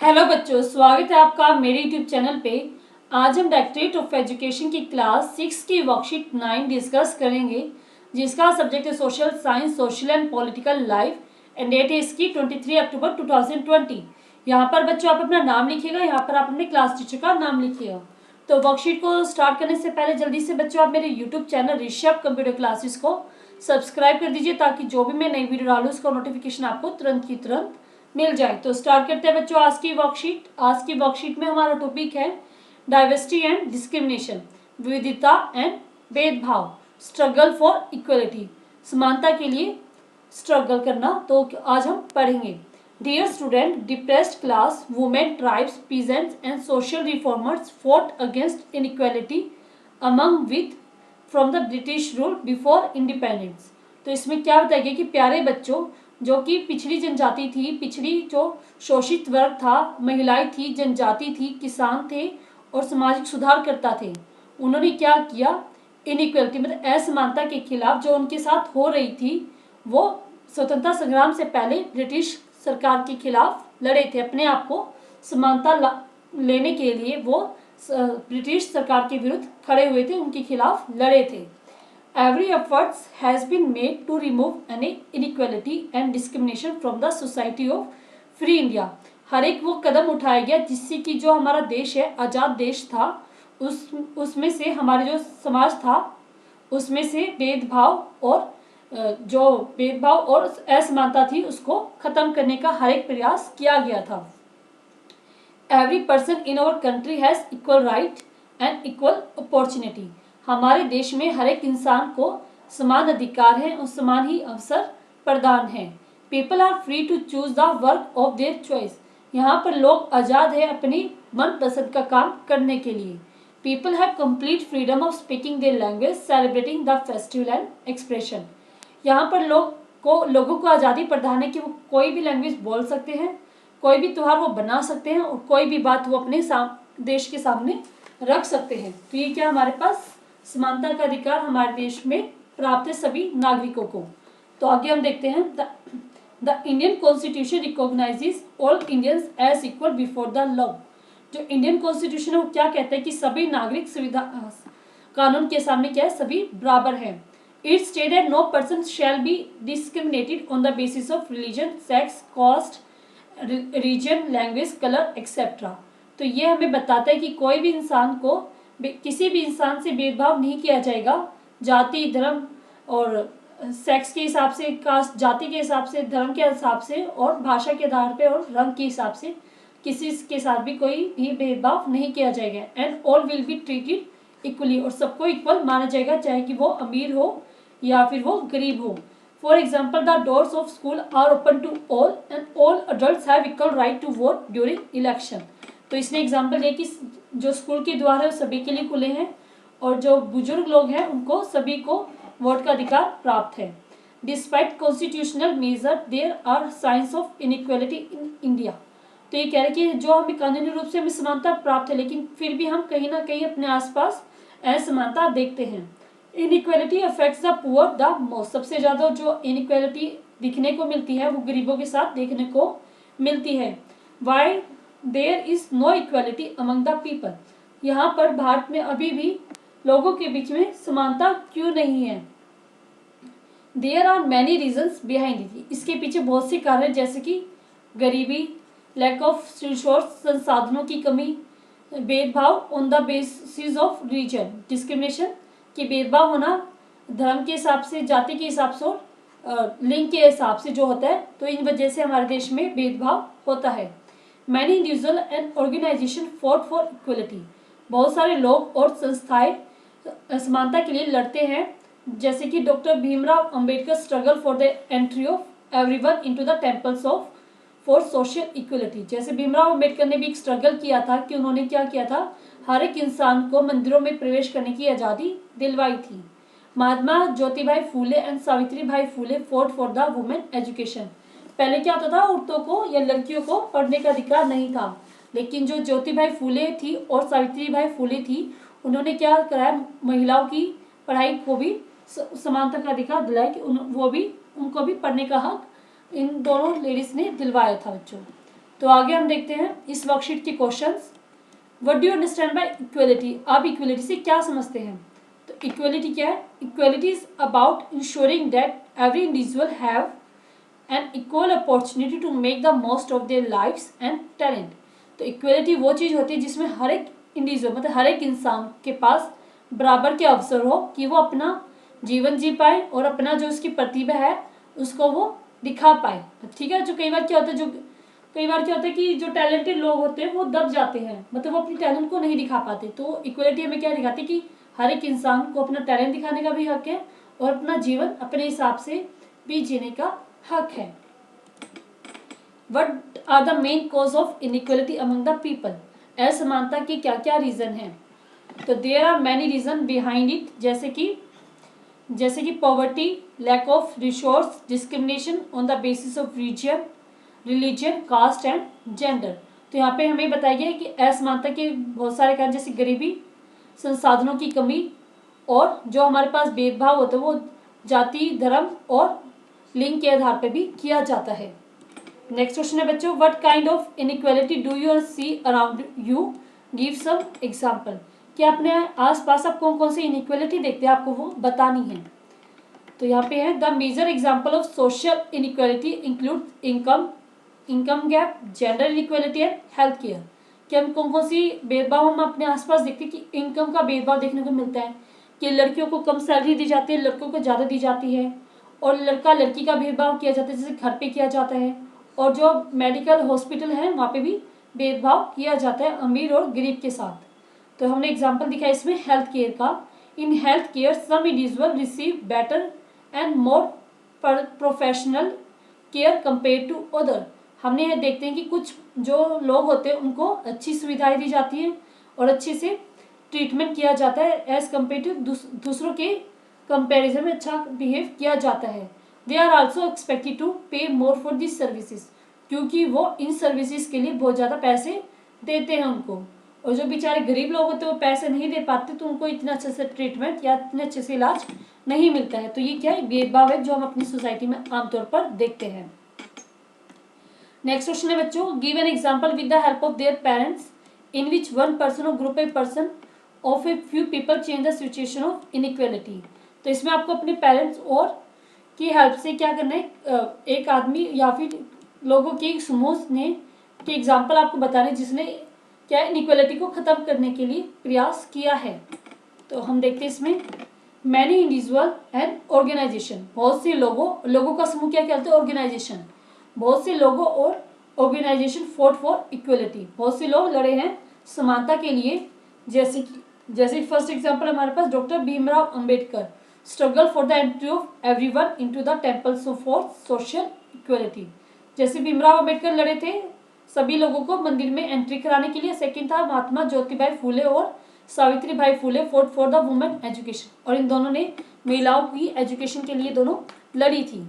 Hello बच्चों, स्वागत है आपका मेरे यूट्यूब चैनल पे। आज हम डायरेक्टरेट ऑफ एजुकेशन की क्लास 6 की वर्कशीट 9 डिस्कस करेंगे, जिसका सब्जेक्ट है social science, social and political life, and date है इसकी 23 अक्टूबर 2020। यहाँ पर बच्चों आप अपना नाम लिखिएगा, यहाँ पर आप अपने क्लास टीचर का नाम लिखिएगा। तो वर्कशीट को स्टार्ट करने से पहले जल्दी से बच्चों आप मेरे YouTube channel Rishabh computer classes को सब्सक्राइब कर दीजिए, ताकि जो भी मैं नई वीडियो डालूँ उसका नोटिफिकेशन आपको तुरंत की तुरंत मिल जाए। तो स्टार्ट करते हैं बच्चों आज की वर्कशीट। आज की वर्कशीट में हमारा टॉपिक है डाइवर्सिटी एंड डिस्क्रिमिनेशन, विविधता एंड भेदभाव, स्ट्रगल फॉर इक्वलिटी, समानता के लिए स्ट्रगल करना। तो आज हम पढ़ेंगे। Dear student, depressed class, women, tribes, peasants and social reformers fought against inequality among with from the British rule before independence. तो इसमें क्या बताया गया कि प्यारे बच्चों, जो कि पिछड़ी जनजाति थी, पिछड़ी जो शोषित वर्ग था, महिलाएं थी, जनजाति थी, किसान थे और सामाजिक सुधारकर्ता थे, उन्होंने क्या किया, इनइक्वलिटी मतलब असमानता के खिलाफ जो उनके साथ हो रही थी, वो स्वतंत्रता संग्राम से पहले ब्रिटिश सरकार के खिलाफ लड़े थे। अपने आप को समानता लेने के लिए वो ब्रिटिश सरकार के विरुद्ध खड़े हुए थे, उनके खिलाफ लड़े थे। Every efforts has been made to remove any inequality and discrimination from the society of free India। हर एक वो कदम उठाया गया जिससे कि जो हमारा देश है, आज़ाद देश था, उसमें से हमारे जो समाज था उसमें से भेदभाव और असमानता थी उसको खत्म करने का हर एक प्रयास किया गया था। Every person in our country has equal right and equal opportunity। हमारे देश में हर एक इंसान को समान अधिकार है और समान ही अवसर प्रदान है। People are free to choose the work of their choice. यहाँ पर लोग आज़ाद है अपनी मनपसंद का काम करने के लिए। People have complete freedom of speaking their language, celebrating the festival and expression. यहाँ पर लोगों को आज़ादी प्रदान है कि वो कोई भी लैंग्वेज बोल सकते हैं, कोई भी त्यौहार वो बना सकते हैं और कोई भी बात वो अपने देश के सामने रख सकते हैं। तो ये क्या हमारे पास समानता का अधिकार हमारे देश में प्राप्त है सभी नागरिकों को। तो आगे हम देखते हैं, the Indian constitution recognizes all Indians as equal before the law. जो इंडियन कॉन्स्टिट्यूशन है वो क्या कहता है कि सभी नागरिक सुविधा कानून के सामने क्या है, सभी बराबर हैं। It stated no person shall be discriminated on the basis of religion, sex, caste, region, language, colour etcetera. तो ये हमें बताता है कि कोई भी इंसान को, किसी भी इंसान से भेदभाव नहीं किया जाएगा, जाति, धर्म और सेक्स के हिसाब से, कास्ट, जाति के हिसाब से, धर्म के हिसाब से और भाषा के आधार पे और रंग के हिसाब से किसी के साथ भी कोई भी भेदभाव नहीं किया जाएगा। And all will be treated equally, और सबको इक्वल माना जाएगा, चाहे कि वो अमीर हो या फिर वो गरीब हो। For example, the doors of school are open to all and all adults have equal right to vote during election। तो इसने एग्जाम्पल दिया कि जो स्कूल के द्वार है वो सभी के लिए खुले हैं और जो बुजुर्ग लोग हैं उनको सभी को वोट का अधिकार प्राप्त है। Despite constitutional major there are signs of inequality in India. तो ये कह रहे हैं कि जो हमें कानूनी रूप से हमें समानता प्राप्त है, लेकिन फिर भी हम कहीं ना कहीं अपने आसपास असमानता देखते हैं। Inequality affects the poor the most. सबसे ज़्यादा जो इनइक्वालिटी दिखने को मिलती है वो गरीबों के साथ देखने को मिलती है। Why there is no equality among the people. यहाँ पर भारत में अभी भी लोगों के बीच में समानता क्यों नहीं है। There are many reasons behind it. इसके पीछे बहुत से कारण, जैसे कि गरीबी, लैक ऑफ रिसोर्स, संसाधनों की कमी, भेदभाव on the basis of region, discrimination कि भेदभाव होना धर्म के हिसाब से, जाति के हिसाब से और लिंग के हिसाब से जो होता है, तो इन वजह से हमारे देश में भेदभाव होता है। Many individual and organization fought for equality. बहुत सारे लोग और संस्थाएं समानता के लिए लड़ते हैं, जैसे कि doctor Bhimrao Ambedkar struggle for the entry of everyone into the temples of for social equality. जैसे भीमराव अंबेडकर ने भी एक स्ट्रगल किया था कि उन्होंने क्या किया था, हर एक इंसान को मंदिरों में प्रवेश करने की आज़ादी दिलवाई थी। Mahatma Jyotibai Phule and Savitribai Phule fought for the women education. पहले क्या होता था, औरतों को या लड़कियों को पढ़ने का अधिकार नहीं था, लेकिन जो ज्योतिबाई फूले थी और सावित्रीबाई फूले थी, उन्होंने क्या कराया, महिलाओं की पढ़ाई को भी समानता का अधिकार दिलाया कि उनको भी पढ़ने का हक इन दोनों लेडीज ने दिलवाया था बच्चों। तो आगे हम देखते हैं इस वर्कशीट के questions. What do you understand by equality? आप इक्वलिटी से क्या समझते हैं? तो इक्वलिटी क्या है? Equality is about ensuring that every individual have an equal opportunity to make the most of their lifes and talent. तो इक्वलिटी वो चीज़ होती है जिसमें हर एक इंडिविजुअल मतलब हर एक इंसान के पास बराबर के अवसर हो कि वो अपना जीवन जी पाए और अपना जो उसकी प्रतिभा है उसको वो दिखा पाए। ठीक है, जो कई बार क्या होता है कि जो टैलेंटेड लोग होते हैं वो दब जाते हैं, मतलब वो अपनी टैलेंट को नहीं दिखा पाते। तो इक्वलिटी हमें क्या दिखाती है कि हर एक इंसान को अपना टैलेंट दिखाने का भी हक है और अपना जीवन अपने हिसाब से भी जीने का हक है। What are the main cause of inequality among the people? असमानता के क्या क्या रीजन हैं? तो there are many reason behind it, जैसे कि poverty, lack of resource, discrimination on the basis of religion, caste and gender. तो यहाँ पे हमें बताया गया है कि असमानता के बहुत सारे कारण, जैसे गरीबी, संसाधनों की कमी और जो हमारे पास भेदभाव होता है वो जाति, धर्म और लिंग के आधार पर भी किया जाता है। नेक्स्ट क्वेश्चन है बच्चों, what kind of inequality do you see around you? Give some example. कि अपने आसपास आप कौन कौन सी इनइक्वालिटी देखते हैं आपको वो बतानी है। तो यहाँ पे है the major example of social inequality include income gap, gender inequality and health care. कि हम कौन कौन सी भेदभाव हम अपने आसपास देखते हैं कि इनकम का भेदभाव देखने को मिलता है कि लड़कियों को कम सैलरी दी जाती है, लड़कों को ज़्यादा दी जाती है, और लड़का लड़की का भेदभाव किया जाता है जैसे घर पे किया जाता है, और जो मेडिकल हॉस्पिटल है वहाँ पे भी भेदभाव किया जाता है अमीर और गरीब के साथ। तो हमने एग्जांपल दिखा इसमें हेल्थ केयर का। In health care some individual receive better and more professional care compare to other. हमने ये देखते हैं कि कुछ जो लोग होते हैं उनको अच्छी सुविधाएं दी जाती हैं और अच्छे से ट्रीटमेंट किया जाता है एज कम्पेयर टू दूसरों के कंपेरिजन में अच्छा बिहेव किया जाता है। They are also expected to pay more for this services, क्योंकि वो इन सर्विसेज के लिए बहुत ज़्यादा पैसे देते हैं उनको, और जो बेचारे गरीब लोग होते हैं वो पैसे नहीं दे पाते तो उनको इतना अच्छे से ट्रीटमेंट या इतने अच्छे से इलाज नहीं मिलता है। तो ये क्या है? भेदभाव है जो हम अपनी सोसाइटी में आमतौर पर देखते हैं। नेक्स्ट क्वेश्चन है बच्चों, give an example with the help of their parents in which one person और group a person of a few people change the situation of inequality. तो इसमें आपको अपने पेरेंट्स और की हेल्प से क्या करना है, एक आदमी या फिर लोगों के एक समूह ने के एग्जाम्पल आपको बताने जिसने क्या इनइक्वालिटी को ख़त्म करने के लिए प्रयास किया है। तो हम देखते हैं इसमें मैनी इंडिविजुअल एंड ऑर्गेनाइजेशन, बहुत से लोगों का समूह क्या कहते हैं? ऑर्गेनाइजेशन। बहुत से लोगों और ऑर्गेनाइजेशन फॉट फॉर इक्वलिटी, बहुत से लोग लड़े हैं समानता के लिए। जैसे फर्स्ट एग्जाम्पल हमारे पास doctor Bhimrao Ambedkar, struggle for the entry of everyone into the temples for social equality. जैसे भीमराव अंबेडकर लड़े थे सभी लोगों को मंदिर में एंट्री कराने के लिए। सेकंड था महात्मा ज्योतिबाई फूले और Savitribai Phule fought for the women education, और इन दोनों ने महिलाओं की एजुकेशन के लिए दोनों लड़ी थी।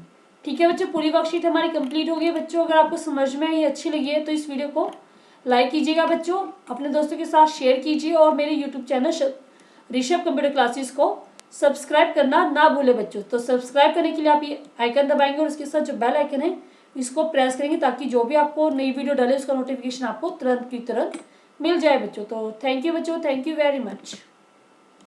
ठीक है बच्चों, पूरी वर्कशीट हमारी कंप्लीट हो गई है। बच्चों अगर आपको समझ में आई अच्छी लगी है तो इस वीडियो को लाइक कीजिएगा बच्चों, अपने दोस्तों के साथ शेयर कीजिए और मेरे YouTube channel Rishabh computer classes को सब्सक्राइब करना ना भूले बच्चों। तो सब्सक्राइब करने के लिए आप ये आइकन दबाएंगे और उसके साथ जो बेल आइकन है इसको प्रेस करेंगे ताकि जो भी आपको नई वीडियो डाले उसका नोटिफिकेशन आपको तुरंत की तुरंत मिल जाए बच्चों। तो थैंक यू बच्चों, थैंक यू वेरी मच।